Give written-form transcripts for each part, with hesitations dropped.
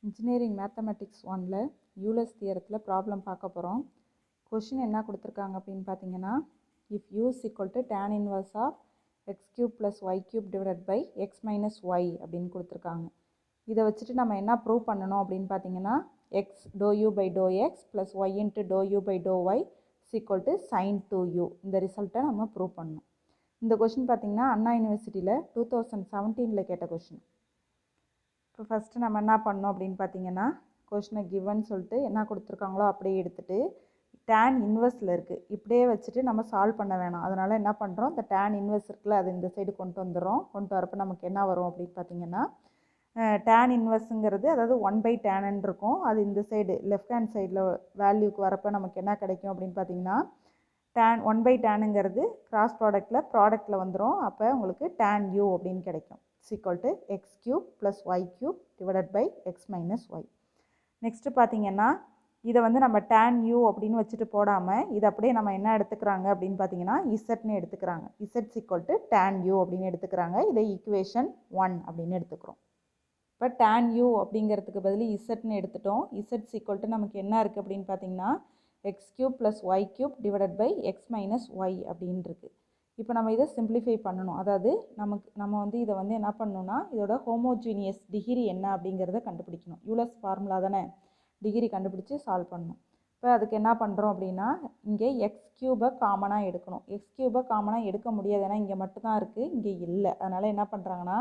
Engineering mathematics 1ல் Euler's தியரத்தில் problem பார்க்க போகிறோம். கொஷின் என்ன கொடுத்துருக்காங்க அப்படின்னு பார்த்தீங்கன்னா, if u is equal to tan inverse of x cube plus y cube divided by x minus y அப்படின்னு கொடுத்துருக்காங்க. இதை வச்சுட்டு நம்ம என்ன ப்ரூவ் பண்ணணும் அப்படின்னு பார்த்தீங்கன்னா, x dou u by dou x plus y into dou u by dou y is equal to sin 2u. இந்த ரிசல்ட்டை நம்ம ப்ரூவ் பண்ணணும். இந்த கொஷின் பார்த்தீங்கன்னா அண்ணா யூனிவர்சிட்டியில் 2017 கேட்ட கொஷின். இப்போ ஃபஸ்ட்டு நம்ம என்ன பண்ணோம் அப்படின்னு பார்த்தீங்கன்னா, கொஷினை கிவன் சொல்லிட்டு என்ன கொடுத்துருக்காங்களோ அப்படியே எடுத்துகிட்டு டேன் இன்வெர்ஸில் இருக்குது இப்படியே வச்சுட்டு நம்ம சால்வ் பண்ண வேணாம். அதனால் என்ன பண்ணுறோம், இந்த டேன் இன்வெர்ஸ் இருக்குல்ல அது இந்த சைடு கொண்டு வந்துடுறோம். கொண்டு வரப்போ நமக்கு என்ன வரும் அப்படின்னு பார்த்தீங்கன்னா, டேன் இன்வெர்ஸுங்கிறது அதாவது 1/tan இருக்கும். அது இந்த சைடு லெஃப்ட் ஹேண்ட் சைடில் வேல்யூக்கு வரப்போ நமக்கு என்ன கிடைக்கும் அப்படின்னு பார்த்தீங்கன்னா, tan 1/tanங்கிறது கிராஸ் ப்ராடக்ட்டில் வந்துடும். அப்போ உங்களுக்கு tan u அப்படின்னு கிடைக்கும். equal to x cube plus y cube divided by x minus y. Next பார்த்தீங்கன்னா, இதை வந்து நம்ம tan u அப்படின்னு வச்சுட்டு போடாமல் இதை அப்படியே நம்ம என்ன எடுத்துக்கிறாங்க அப்படின்னு பார்த்தீங்கன்னா இசட்னு எடுத்துக்கிறாங்க. Z equal to tan u அப்படின்னு எடுத்துக்கிறாங்க. இதை ஈக்குவேஷன் 1 அப்படின்னு எடுத்துக்கிறோம். இப்போ tan u அப்படிங்கிறதுக்கு பதில் இசட்னு எடுத்துட்டோம். இசட் equal to நமக்கு என்ன இருக்குது அப்படின்னு பார்த்தீங்கன்னா x cube plus y cube divided by x minus y அப்படின்னு இருக்குது. இப்போ நம்ம இதை சிம்பிளிஃபை பண்ணணும். அதாவது நம்ம வந்து இதை வந்து என்ன பண்ணணும்னா இதோட ஹோமோஜீனியஸ் டிகிரி என்ன அப்படிங்கிறத கண்டுபிடிக்கணும். யூலர்ஸ் ஃபார்முலா தானே, டிகிரி கண்டுபிடிச்சி சால்வ் பண்ணணும். இப்போ அதுக்கு என்ன பண்ணுறோம் அப்படின்னா, இங்கே எக்ஸ் கியூபை காமனாக எடுக்கணும். எக்ஸ் கியூபை காமனாக எடுக்க முடியாது, ஏன்னா இங்கே மட்டும்தான் இருக்குது, இங்கே இல்லை. அதனால் என்ன பண்ணுறாங்கன்னா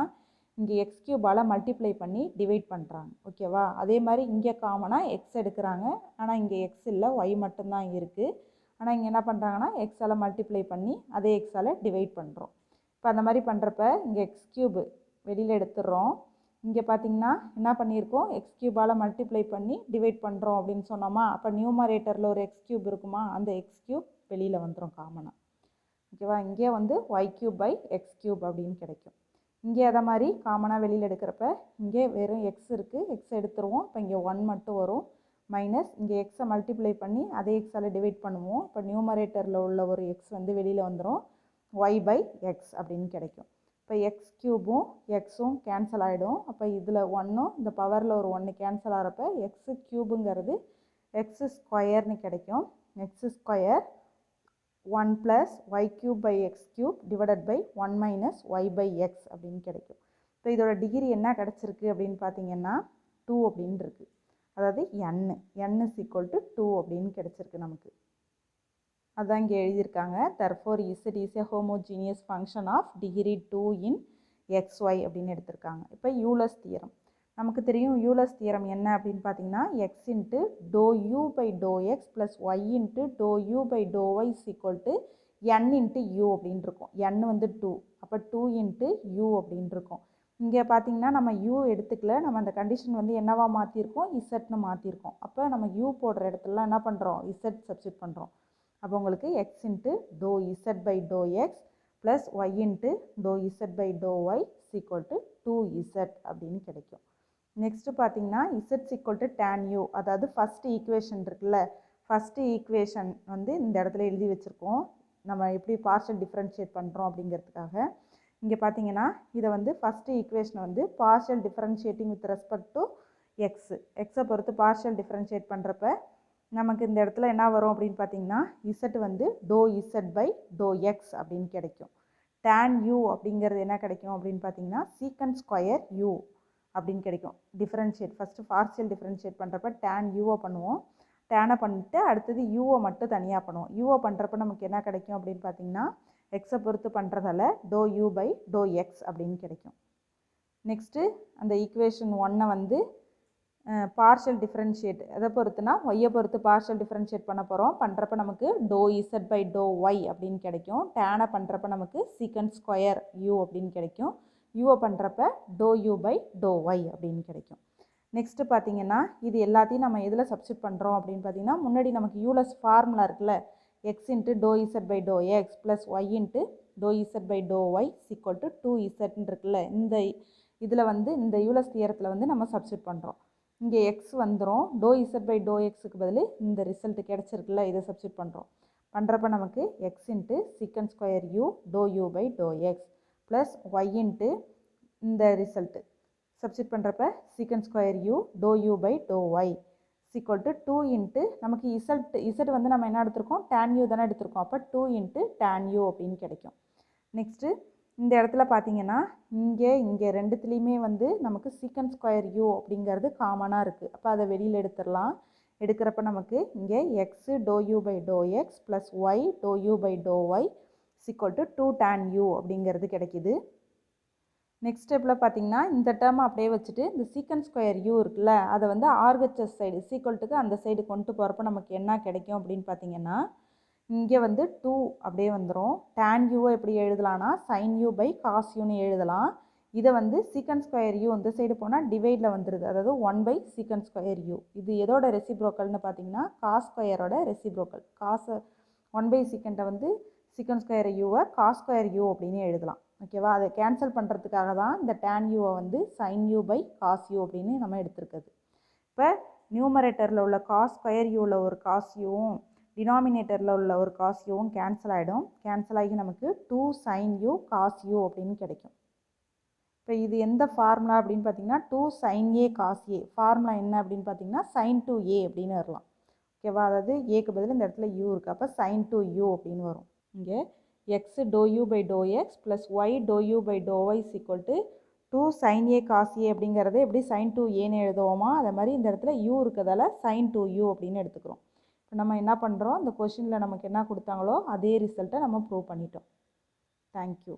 இங்கே எக்ஸ் கியூபால் மல்டிப்ளை பண்ணி டிவைட் பண்ணுறாங்க. ஓகேவா? அதே மாதிரி இங்கே காமனாக எக்ஸ் எடுக்கிறாங்க, ஆனால் இங்கே எக்ஸ் இல்லை, ஒய் மட்டும்தான் இருக்குது. ஆனால் இங்கே என்ன பண்ணுறாங்கன்னா எக்ஸால் மல்டிப்ளை பண்ணி அதே எக்ஸால் டிவைட் பண்ணுறோம். இப்போ அந்த மாதிரி பண்ணுறப்ப இங்கே எக்ஸ் கியூபு வெளியில் எடுத்துடுறோம். இங்கே பார்த்திங்கன்னா என்ன பண்ணியிருக்கோம், எக்ஸ் கியூபால் மல்டிப்ளை பண்ணி டிவைட் பண்ணுறோம் அப்படின்னு சொன்னோமா. அப்போ நியூமரேட்டரில் ஒரு எக்ஸ் கியூப் இருக்குமா, அந்த எக்ஸ் கியூப் வெளியில் வந்துடும் காமனாக. ஓகேவா? இங்கே வந்து y cube by x cube அப்படின்னு கிடைக்கும். இங்கே அதை மாதிரி காமனாக வெளியில் எடுக்கிறப்ப இங்கே வெறும் எக்ஸ் இருக்குது, எக்ஸ் எடுத்துருவோம். இப்போ இங்கே 1 மட்டும் வரும். மைனஸ் இங்கே எக்ஸை மல்டிப்ளை பண்ணி அதே எக்ஸால் டிவைட் பண்ணுவோம். இப்போ நியூமரேட்டரில் உள்ள ஒரு எக்ஸ் வந்து வெளியில் வந்துடும். ஒய் பை எக்ஸ் அப்படின்னு கிடைக்கும். இப்போ எக்ஸ் க்யூபும் எக்ஸும் கேன்சல் ஆகிடும். அப்போ இதில் 1ம் இந்த பவரில் ஒரு 1 கேன்சல் ஆகிறப்ப எக்ஸு க்யூபுங்கிறது எக்ஸு ஸ்கொயர்னு கிடைக்கும். X square 1 plus y cube by x cube divided by 1 minus y by x அப்படின்னு கிடைக்கும். இப்போ இதோட டிகிரி என்ன கிடச்சிருக்கு அப்படின்னு பார்த்தீங்கன்னா 2 அப்படின்னு இருக்குது. அதாவது n is equal to 2 அப்படின்னு கிடச்சிருக்கு நமக்கு. அதான் இங்கே எழுதியிருக்காங்க. therefore z is a homogeneous function of degree 2 in xy அப்படின்னு எடுத்திருக்காங்க. இப்போ யூலர்ஸ் தியரம் நமக்கு தெரியும். யூலர்ஸ் தியரம் என்ன அப்படின்னு பார்த்தீங்கன்னா, x into dou u by dou x plus y into dou u by dou y is equal to n into u அப்படின்னு இருக்கும். n வந்து 2, அப்போ 2 into u அப்படின்னு இருக்கும். இங்கே பார்த்தீங்கன்னா நம்ம u எடுத்துக்கல, நம்ம அந்த கண்டிஷன் வந்து என்னவா மாற்றிருக்கோம், இசட்னு மாற்றிருக்கோம். அப்போ நம்ம u போடுற இடத்துலலாம் என்ன பண்ணுறோம், இசட் சப்ஸ்டிட் பண்ணுறோம். அப்போ உங்களுக்கு x into do z by do x plus y into do z by do y equal to 2z அப்படின்னு கிடைக்கும். நெக்ஸ்ட்டு பார்த்தீங்கன்னா z equal to tan u, அதாவது ஃபஸ்ட்டு ஈக்குவேஷன் இருக்குல்ல, ஃபஸ்ட்டு ஈக்குவேஷன் வந்து இந்த இடத்துல எழுதி வச்சுருக்கோம். நம்ம எப்படி பார்ஷியல் டிஃப்ரென்ஷியேட் பண்ணுறோம் அப்படிங்கிறதுக்காக. இங்கே பார்த்தீங்கன்னா இதை வந்து ஃபஸ்ட்டு ஈக்குவேஷனை வந்து partial differentiating with respect to எக்ஸை பொறுத்து பார்ஷியல் டிஃப்ரென்ஷியேட் பண்ணுறப்ப நமக்கு இந்த இடத்துல என்ன வரும் அப்படின்னு பார்த்தீங்கன்னா இசட் வந்து do z by do x அப்படின்னு கிடைக்கும். டேன் யூ அப்படிங்கிறது என்ன கிடைக்கும் அப்படின்னு பார்த்தீங்கன்னா சீக்கண்ட் ஸ்கொயர் யூ அப்படின்னு கிடைக்கும். டிஃப்ரென்ஷியேட் ஃபஸ்ட்டு பார்ஷியல் டிஃப்ரென்ஷியேட் பண்ணுறப்ப டேன் யூவை பண்ணுவோம். டேனை பண்ணிட்டு அடுத்தது யூவை மட்டும் தனியாக பண்ணுவோம். யூவை பண்ணுறப்ப நமக்கு என்ன கிடைக்கும் அப்படின்னு பார்த்தீங்கன்னா எக்ஸை பொறுத்து பண்ணுறதால do u by do x அப்படின்னு கிடைக்கும். நெக்ஸ்ட்டு அந்த ஈக்குவேஷன் 1 வந்து பார்ஷியல் டிஃப்ரென்ஷியேட் எதை பொறுத்துனா ஒய்யை பொறுத்து பார்ஷியல் டிஃப்ரென்ஷியேட் பண்ண போகிறோம். பண்ணுறப்ப நமக்கு do z by do y அப்படின்னு கிடைக்கும். டேனை பண்ணுறப்ப நமக்கு சீக்கண்ட் ஸ்கொயர் யூ அப்படின்னு கிடைக்கும். யூவை பண்ணுறப்ப do u by do y அப்படின்னு கிடைக்கும். நெக்ஸ்ட்டு பார்த்தீங்கன்னா இது எல்லாத்தையும் நம்ம எதில் சப்ஸ்டிட் பண்ணுறோம் அப்படின்னு பார்த்தீங்கன்னா, முன்னாடி நமக்கு யூலர்ஸ் ஃபார்முலா இருக்குல்ல, x into dou z by dou x plus y into dou z by dou y is equal to 2z இருக்குல்ல, இந்த இதில் வந்து இந்த யூலர்ஸ் தியரத்தில் வந்து நம்ம சப்ஸ்டிட் பண்ணுறோம். இங்கே x வந்துடும். dou z by dou xக்கு பதில் இந்த ரிசல்ட் கிடச்சிருக்குல்ல, இதை சப்ஸ்டிட் பண்ணுறோம். பண்ணுறப்ப நமக்கு x into secant square u dou u by dou x plus y into இந்த ரிசல்ட்டு சப்ஸ்டிட் பண்ணுறப்ப secant square u do u by do y equal to 2 into நமக்கு z வந்து நம்ம என்ன எடுத்திருக்கோம் டேன் யூ தானே எடுத்திருக்கோம். அப்போ 2 இன்ட்டு டேன் யூ அப்படின்னு கிடைக்கும். நெக்ஸ்ட்டு இந்த இடத்துல பார்த்தீங்கன்னா இங்கே ரெண்டுத்துலேயுமே வந்து நமக்கு சீக்கண்ட் ஸ்கொயர் யூ அப்படிங்கிறது காமனாக இருக்குது. அப்போ அதை வெளியில் எடுத்துடலாம். எடுக்கிறப்ப நமக்கு இங்கே x do u by do x plus y do u by do y equal to 2 tan u அப்படிங்கிறது கிடைக்கிது. நெக்ஸ்ட் ஸ்டெப்பில் பார்த்தீங்கன்னா இந்த டேர்ம் அப்படியே வச்சுட்டு இந்த சீக்கண்ட் ஸ்கொயர் யூ இருக்குல்ல அதை வந்து ஆர்ஹெச்எஸ் சைடு சீக்வல்ட்டுக்கு அந்த சைடு கொண்டு போகிறப்ப நமக்கு என்ன கிடைக்கும் அப்படின்னு பார்த்தீங்கன்னா இங்கே வந்து 2 அப்படியே வந்துடும். டேன் யூவை எப்படி எழுதலாம்னா சைன் யூ பை காஸ் யூன்னு எழுதலாம். இதை வந்து சீக்கண்ட் ஸ்கொயர் யூ இந்த சைடு போனால் டிவைடில் வந்துடுது. அதாவது 1 பை சீக்கண்ட் ஸ்கொயர் யூ. இது எதோட ரெசிப்ரோக்கல்னு பார்த்தீங்கன்னா காஸ் ஸ்கொயரோட ரெசிப்ரோக்கல். காஸ் 1 பை சீக்கண்ட்டை வந்து சீக்கண்ட் ஸ்கொயர் யூவை காஸ் ஸ்கொயர் யூ அப்படின்னு எழுதலாம். ஓகேவா? அதை கேன்சல் பண்ணுறதுக்காக தான் இந்த டேன் யூவை வந்து sine u by cos u அப்படின்னு நம்ம எடுத்துருக்குது. இப்போ நியூமரேட்டரில் உள்ள காஸ் ஸ்கொயர் யூவில் ஒரு காஸ் யூவும் டினாமினேட்டரில் உள்ள ஒரு காஸ் யூவும் கேன்சல் ஆகிடும். கேன்சல் ஆகி நமக்கு 2 சைன் யூ காஸ் யூ அப்படின்னு கிடைக்கும். இப்போ இது எந்த ஃபார்முலா அப்படின்னு பார்த்தீங்கன்னா 2 sine A cos A. Formula என்ன அப்படின்னு பார்த்தீங்கன்னா சைன் டு ஏ அப்படின்னு வரலாம். ஓகேவா? அதாவது ஏக்கு பதில் இந்த இடத்துல யூ இருக்குது. அப்போ சைன் டு யூ அப்படின்னு வரும். இங்கே x dou u by dou x plus y dou u by dou y is equal to 2 sin a cos a அப்படிங்கிறது எப்படி sin 2aன்னு எழுதுவோமா அதே மாதிரி இந்த இடத்துல u இருக்கிறதால sin 2u அப்படின்னு எடுத்துக்கிறோம். இப்போ நம்ம என்ன பண்ணுறோம் இந்த கொஷினில் நமக்கு என்ன கொடுத்தாங்களோ அதே ரிசல்ட்டை நம்ம ப்ரூவ் பண்ணிட்டோம். தேங்க்யூ.